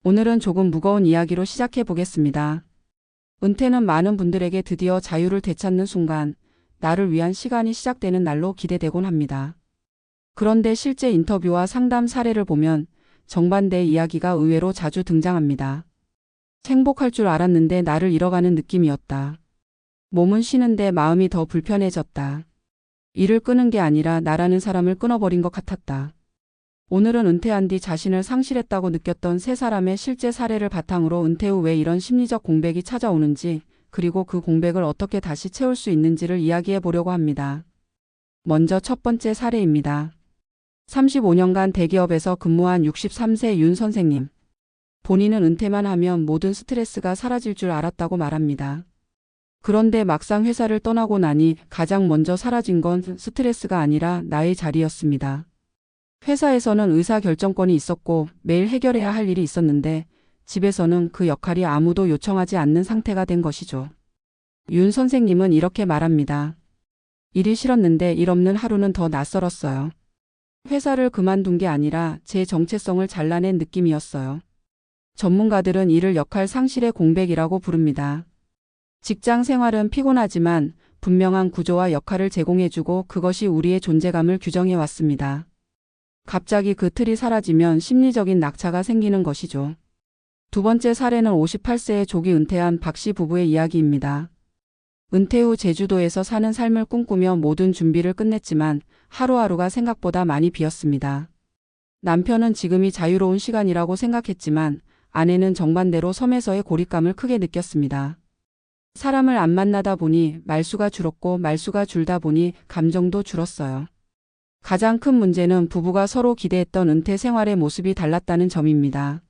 오늘은 조금 무거운 이야기로 시작해 보겠습니다. 은퇴는 많은 분들에게 드디어 자유를 되찾는 순간, 나를 위한 시간이 시작되는 날로 기대되곤 합니다. 그런데 실제 인터뷰와 상담 사례를 보면 정반대의 이야기가 의외로 자주 등장합니다. 행복할 줄 알았는데 나를 잃어가는 느낌이었다. 몸은 쉬는데 마음이 더 불편해졌다. 일을 끄는 게 아니라 나라는 사람을 끊어버린 것 같았다. 오늘은 은퇴한 뒤 자신을 상실했다고 느꼈던 세 사람의 실제 사례를 바탕으로 은퇴 후 왜 이런 심리적 공백이 찾아오는지, 그리고 그 공백을 어떻게 다시 채울 수 있는지를 이야기해 보려고 합니다. 먼저 첫 번째 사례입니다. 35년간 대기업에서 근무한 63세 윤 선생님. 본인은 은퇴만 하면 모든 스트레스가 사라질 줄 알았다고 말합니다. 그런데 막상 회사를 떠나고 나니 가장 먼저 사라진 건 스트레스가 아니라 나의 자리였습니다. 회사에서는 의사결정권이 있었고 매일 해결해야 할 일이 있었는데 집에서는 그 역할이 아무도 요청하지 않는 상태가 된 것이죠. 윤 선생님은 이렇게 말합니다. 일이 싫었는데 일 없는 하루는 더 낯설었어요. 회사를 그만둔 게 아니라 제 정체성을 잘라낸 느낌이었어요. 전문가들은 이를 역할 상실의 공백이라고 부릅니다. 직장 생활은 피곤하지만 분명한 구조와 역할을 제공해주고 그것이 우리의 존재감을 규정해 왔습니다. 갑자기 그 틀이 사라지면 심리적인 낙차가 생기는 것이죠. 두 번째 사례는 58세의 조기 은퇴한 박 씨 부부의 이야기입니다. 은퇴 후 제주도에서 사는 삶을 꿈꾸며 모든 준비를 끝냈지만 하루하루가 생각보다 많이 비었습니다. 남편은 지금이 자유로운 시간이라고 생각했지만 아내는 정반대로 섬에서의 고립감을 크게 느꼈습니다. 사람을 안 만나다 보니 말수가 줄었고 말수가 줄다 보니 감정도 줄었어요. 가장 큰 문제는 부부가 서로 기대했던 은퇴 생활의 모습이 달랐다는 점입니다.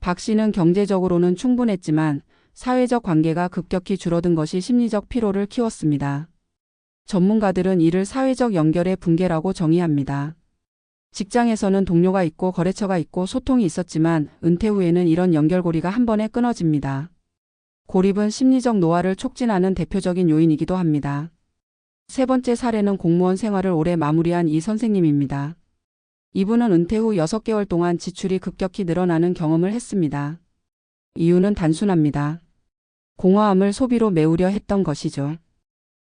박 씨는 경제적으로는 충분했지만 사회적 관계가 급격히 줄어든 것이 심리적 피로를 키웠습니다. 전문가들은 이를 사회적 연결의 붕괴라고 정의합니다. 직장에서는 동료가 있고 거래처가 있고 소통이 있었지만 은퇴 후에는 이런 연결고리가 한 번에 끊어집니다. 고립은 심리적 노화를 촉진하는 대표적인 요인이기도 합니다. 세 번째 사례는 공무원 생활을 오래 마무리한 이 선생님입니다. 이분은 은퇴 후 6개월 동안 지출이 급격히 늘어나는 경험을 했습니다. 이유는 단순합니다. 공허함을 소비로 메우려 했던 것이죠.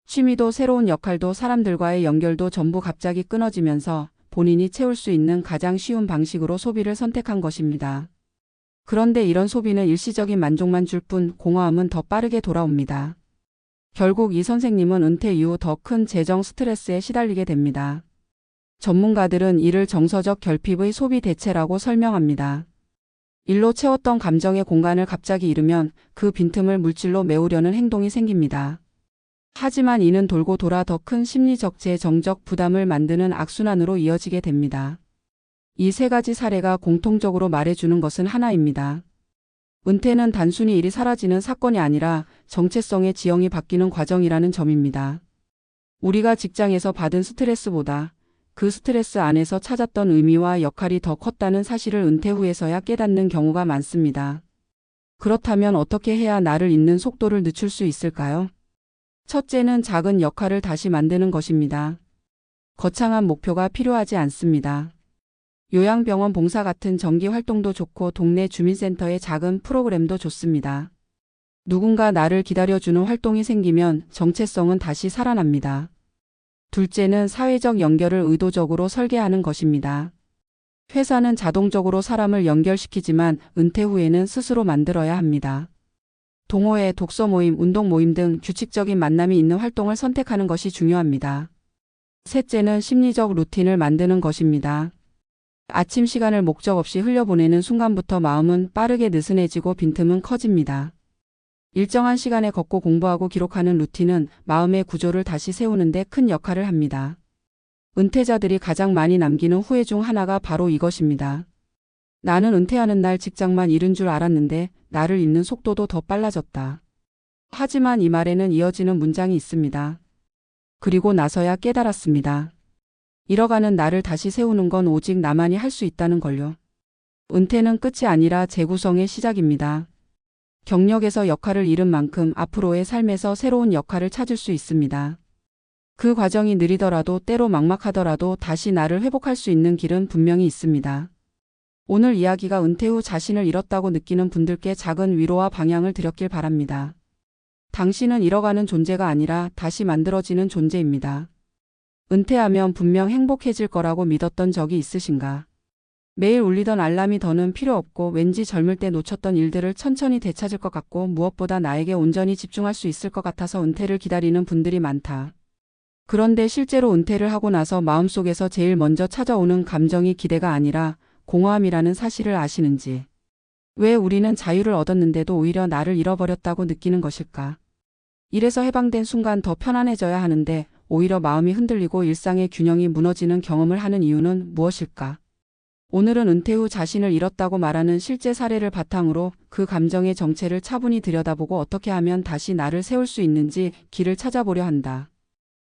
취미도 새로운 역할도 사람들과의 연결도 전부 갑자기 끊어지면서 본인이 채울 수 있는 가장 쉬운 방식으로 소비를 선택한 것입니다. 그런데 이런 소비는 일시적인 만족만 줄 뿐 공허함은 더 빠르게 돌아옵니다. 결국 이 선생님은 은퇴 이후 더 큰 재정 스트레스에 시달리게 됩니다. 전문가들은 이를 정서적 결핍의 소비 대체라고 설명합니다. 일로 채웠던 감정의 공간을 갑자기 잃으면 그 빈틈을 물질로 메우려는 행동이 생깁니다. 하지만 이는 돌고 돌아 더 큰 심리적 재정적 부담을 만드는 악순환으로 이어지게 됩니다. 이 세 가지 사례가 공통적으로 말해주는 것은 하나입니다. 은퇴는 단순히 일이 사라지는 사건이 아니라 정체성의 지형이 바뀌는 과정이라는 점입니다. 우리가 직장에서 받은 스트레스보다 그 스트레스 안에서 찾았던 의미와 역할이 더 컸다는 사실을 은퇴 후에서야 깨닫는 경우가 많습니다. 그렇다면 어떻게 해야 나를 잊는 속도를 늦출 수 있을까요? 첫째는 작은 역할을 다시 만드는 것입니다. 거창한 목표가 필요하지 않습니다. 요양병원 봉사 같은 정기 활동도 좋고 동네 주민센터의 작은 프로그램도 좋습니다. 누군가 나를 기다려주는 활동이 생기면 정체성은 다시 살아납니다. 둘째는 사회적 연결을 의도적으로 설계하는 것입니다. 회사는 자동적으로 사람을 연결시키지만 은퇴 후에는 스스로 만들어야 합니다. 동호회, 독서 모임, 운동 모임 등 규칙적인 만남이 있는 활동을 선택하는 것이 중요합니다. 셋째는 심리적 루틴을 만드는 것입니다. 아침 시간을 목적 없이 흘려보내는 순간부터 마음은 빠르게 느슨해지고 빈틈은 커집니다. 일정한 시간에 걷고 공부하고 기록하는 루틴은 마음의 구조를 다시 세우는 데 큰 역할을 합니다. 은퇴자들이 가장 많이 남기는 후회 중 하나가 바로 이것입니다. 나는 은퇴하는 날 직장만 잃은 줄 알았는데 나를 잊는 속도도 더 빨라졌다. 하지만 이 말에는 이어지는 문장이 있습니다. 그리고 나서야 깨달았습니다. 잃어가는 나를 다시 세우는 건 오직 나만이 할 수 있다는 걸요. 은퇴는 끝이 아니라 재구성의 시작입니다. 경력에서 역할을 잃은 만큼 앞으로의 삶에서 새로운 역할을 찾을 수 있습니다. 그 과정이 느리더라도 때로 막막하더라도 다시 나를 회복할 수 있는 길은 분명히 있습니다. 오늘 이야기가 은퇴 후 자신을 잃었다고 느끼는 분들께 작은 위로와 방향을 드렸길 바랍니다. 당신은 잃어가는 존재가 아니라 다시 만들어지는 존재입니다. 은퇴하면 분명 행복해질 거라고 믿었던 적이 있으신가? 매일 울리던 알람이 더는 필요 없고 왠지 젊을 때 놓쳤던 일들을 천천히 되찾을 것 같고 무엇보다 나에게 온전히 집중할 수 있을 것 같아서 은퇴를 기다리는 분들이 많다. 그런데 실제로 은퇴를 하고 나서 마음속에서 제일 먼저 찾아오는 감정이 기대가 아니라 공허함이라는 사실을 아시는지? 왜 우리는 자유를 얻었는데도 오히려 나를 잃어버렸다고 느끼는 것일까? 일에서 해방된 순간 더 편안해져야 하는데 오히려 마음이 흔들리고 일상의 균형이 무너지는 경험을 하는 이유는 무엇일까? 오늘은 은퇴 후 자신을 잃었다고 말하는 실제 사례를 바탕으로 그 감정의 정체를 차분히 들여다보고 어떻게 하면 다시 나를 세울 수 있는지 길을 찾아보려 한다.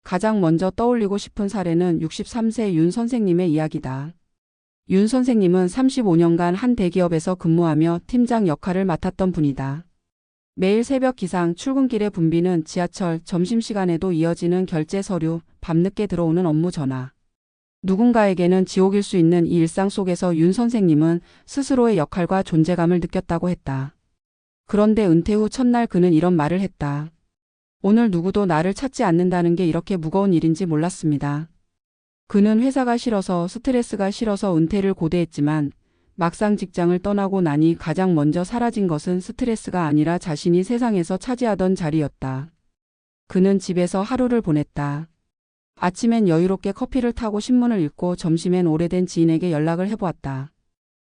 가장 먼저 떠올리고 싶은 사례는 63세 윤 선생님의 이야기다. 윤 선생님은 35년간 한 대기업에서 근무하며 팀장 역할을 맡았던 분이다. 매일 새벽 기상, 출근길의 붐비는 지하철, 점심시간에도 이어지는 결제 서류, 밤늦게 들어오는 업무 전화. 누군가에게는 지옥일 수 있는 이 일상 속에서 윤 선생님은 스스로의 역할과 존재감을 느꼈다고 했다. 그런데 은퇴 후 첫날 그는 이런 말을 했다. 오늘 누구도 나를 찾지 않는다는 게 이렇게 무거운 일인지 몰랐습니다. 그는 회사가 싫어서 스트레스가 싫어서 은퇴를 고대했지만 막상 직장을 떠나고 나니 가장 먼저 사라진 것은 스트레스가 아니라 자신이 세상에서 차지하던 자리였다. 그는 집에서 하루를 보냈다. 아침엔 여유롭게 커피를 타고 신문을 읽고 점심엔 오래된 지인에게 연락을 해보았다.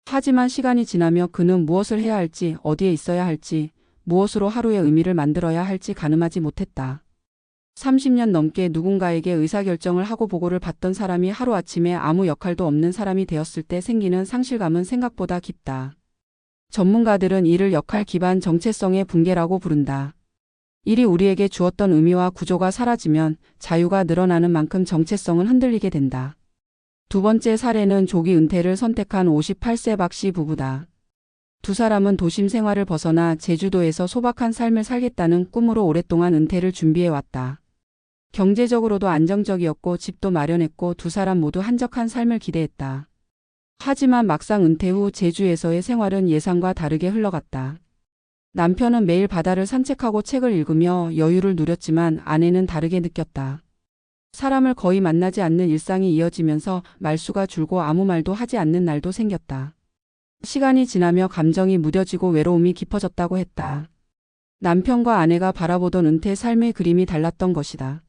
하지만 시간이 지나며 그는 무엇을 해야 할지, 어디에 있어야 할지, 무엇으로 하루의 의미를 만들어야 할지 가늠하지 못했다. 30년 넘게 누군가에게 의사결정을 하고 보고를 받던 사람이 하루아침에 아무 역할도 없는 사람이 되었을 때 생기는 상실감은 생각보다 깊다. 전문가들은 이를 역할 기반 정체성의 붕괴라고 부른다. 일이 우리에게 주었던 의미와 구조가 사라지면 자유가 늘어나는 만큼 정체성은 흔들리게 된다. 두 번째 사례는 조기 은퇴를 선택한 58세 박 씨 부부다. 두 사람은 도심 생활을 벗어나 제주도에서 소박한 삶을 살겠다는 꿈으로 오랫동안 은퇴를 준비해왔다. 경제적으로도 안정적이었고 집도 마련했고 두 사람 모두 한적한 삶을 기대했다. 하지만 막상 은퇴 후 제주에서의 생활은 예상과 다르게 흘러갔다. 남편은 매일 바다를 산책하고 책을 읽으며 여유를 누렸지만 아내는 다르게 느꼈다. 사람을 거의 만나지 않는 일상이 이어지면서 말수가 줄고 아무 말도 하지 않는 날도 생겼다. 시간이 지나며 감정이 무뎌지고 외로움이 깊어졌다고 했다. 남편과 아내가 바라보던 은퇴 삶의 그림이 달랐던 것이다.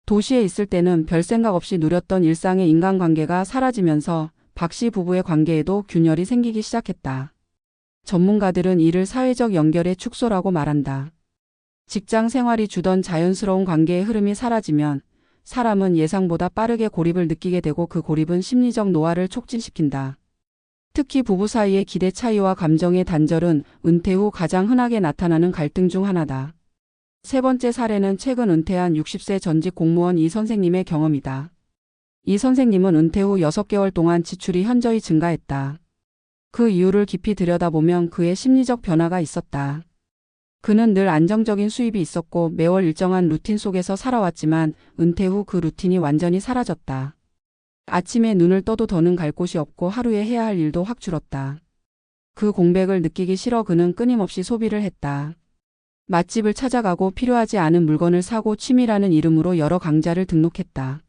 도시에 있을 때는 별 생각 없이 누렸던 일상의 인간관계가 사라지면서 박 씨 부부의 관계에도 균열이 생기기 시작했다. 전문가들은 이를 사회적 연결의 축소라고 말한다. 직장 생활이 주던 자연스러운 관계의 흐름이 사라지면 사람은 예상보다 빠르게 고립을 느끼게 되고 그 고립은 심리적 노화를 촉진시킨다. 특히 부부 사이의 기대 차이와 감정의 단절은 은퇴 후 가장 흔하게 나타나는 갈등 중 하나다. 세 번째 사례는 최근 은퇴한 60세 전직 공무원 이 선생님의 경험이다. 이 선생님은 은퇴 후 6개월 동안 지출이 현저히 증가했다. 그 이유를 깊이 들여다보면 그의 심리적 변화가 있었다. 그는 늘 안정적인 수입이 있었고 매월 일정한 루틴 속에서 살아왔지만 은퇴 후 그 루틴이 완전히 사라졌다. 아침에 눈을 떠도 더는 갈 곳이 없고 하루에 해야 할 일도 확 줄었다. 그 공백을 느끼기 싫어 그는 끊임없이 소비를 했다. 맛집을 찾아가고 필요하지 않은 물건을 사고 취미라는 이름으로 여러 강좌를 등록했다.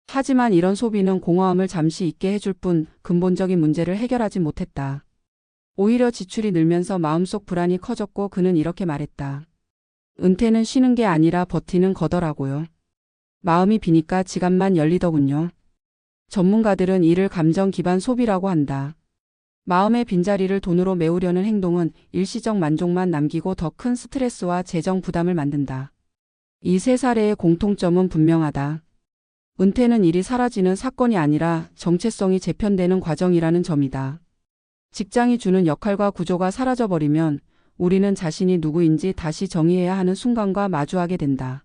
하지만 이런 소비는 공허함을 잠시 잊게 해줄 뿐 근본적인 문제를 해결하지 못했다. 오히려 지출이 늘면서 마음속 불안이 커졌고 그는 이렇게 말했다. 은퇴는 쉬는 게 아니라 버티는 거더라고요. 마음이 비니까 지갑만 열리더군요. 전문가들은 이를 감정 기반 소비라고 한다. 마음의 빈자리를 돈으로 메우려는 행동은 일시적 만족만 남기고 더 큰 스트레스와 재정 부담을 만든다. 이 세 사례의 공통점은 분명하다. 은퇴는 일이 사라지는 사건이 아니라 정체성이 재편되는 과정이라는 점이다. 직장이 주는 역할과 구조가 사라져버리면 우리는 자신이 누구인지 다시 정의해야 하는 순간과 마주하게 된다.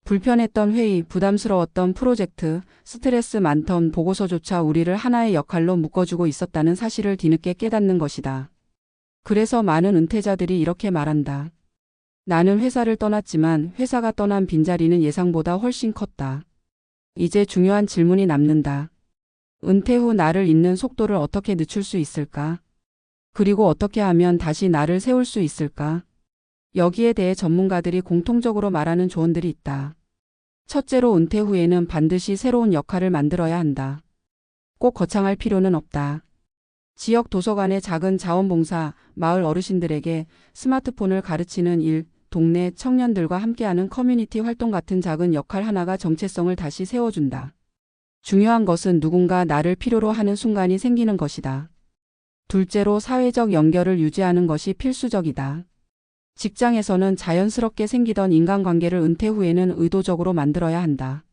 불편했던 회의, 부담스러웠던 프로젝트, 스트레스 많던 보고서조차 우리를 하나의 역할로 묶어주고 있었다는 사실을 뒤늦게 깨닫는 것이다. 그래서 많은 은퇴자들이 이렇게 말한다. 나는 회사를 떠났지만 회사가 떠난 빈자리는 예상보다 훨씬 컸다. 이제 중요한 질문이 남는다. 은퇴 후 나를 잇는 속도를 어떻게 늦출 수 있을까? 그리고 어떻게 하면 다시 나를 세울 수 있을까? 여기에 대해 전문가들이 공통적으로 말하는 조언들이 있다. 첫째로 은퇴 후에는 반드시 새로운 역할을 만들어야 한다. 꼭 거창할 필요는 없다. 지역 도서관의 작은 자원봉사, 마을 어르신들에게 스마트폰을 가르치는 일, 동네 청년들과 함께하는 커뮤니티 활동 같은 작은 역할 하나가 정체성을 다시 세워준다. 중요한 것은 누군가 나를 필요로 하는 순간이 생기는 것이다. 둘째로 사회적 연결을 유지하는 것이 필수적이다. 직장에서는 자연스럽게 생기던 인간관계를 은퇴 후에는 의도적으로 만들어야 한다.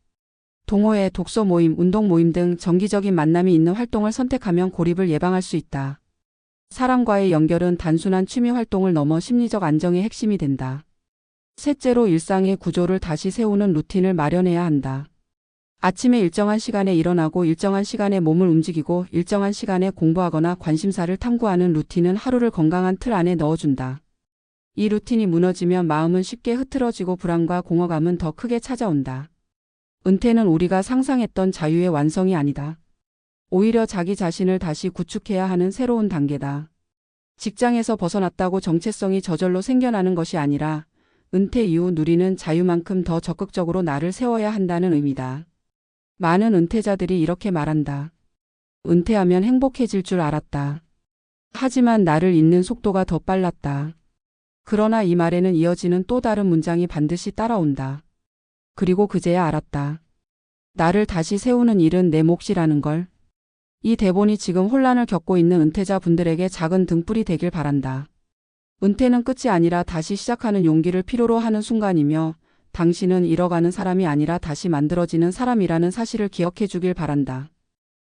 동호회, 독서 모임, 운동 모임 등 정기적인 만남이 있는 활동을 선택하면 고립을 예방할 수 있다. 사람과의 연결은 단순한 취미 활동을 넘어 심리적 안정의 핵심이 된다. 셋째로 일상의 구조를 다시 세우는 루틴을 마련해야 한다. 아침에 일정한 시간에 일어나고 일정한 시간에 몸을 움직이고 일정한 시간에 공부하거나 관심사를 탐구하는 루틴은 하루를 건강한 틀 안에 넣어준다. 이 루틴이 무너지면 마음은 쉽게 흐트러지고 불안과 공허감은 더 크게 찾아온다. 은퇴는 우리가 상상했던 자유의 완성이 아니다. 오히려 자기 자신을 다시 구축해야 하는 새로운 단계다. 직장에서 벗어났다고 정체성이 저절로 생겨나는 것이 아니라 은퇴 이후 누리는 자유만큼 더 적극적으로 나를 세워야 한다는 의미다. 많은 은퇴자들이 이렇게 말한다. 은퇴하면 행복해질 줄 알았다. 하지만 나를 잇는 속도가 더 빨랐다. 그러나 이 말에는 이어지는 또 다른 문장이 반드시 따라온다. 그리고 그제야 알았다. 나를 다시 세우는 일은 내 몫이라는 걸. 이 대본이 지금 혼란을 겪고 있는 은퇴자 분들에게 작은 등불이 되길 바란다. 은퇴는 끝이 아니라 다시 시작하는 용기를 필요로 하는 순간이며 당신은 잃어가는 사람이 아니라 다시 만들어지는 사람이라는 사실을 기억해 주길 바란다.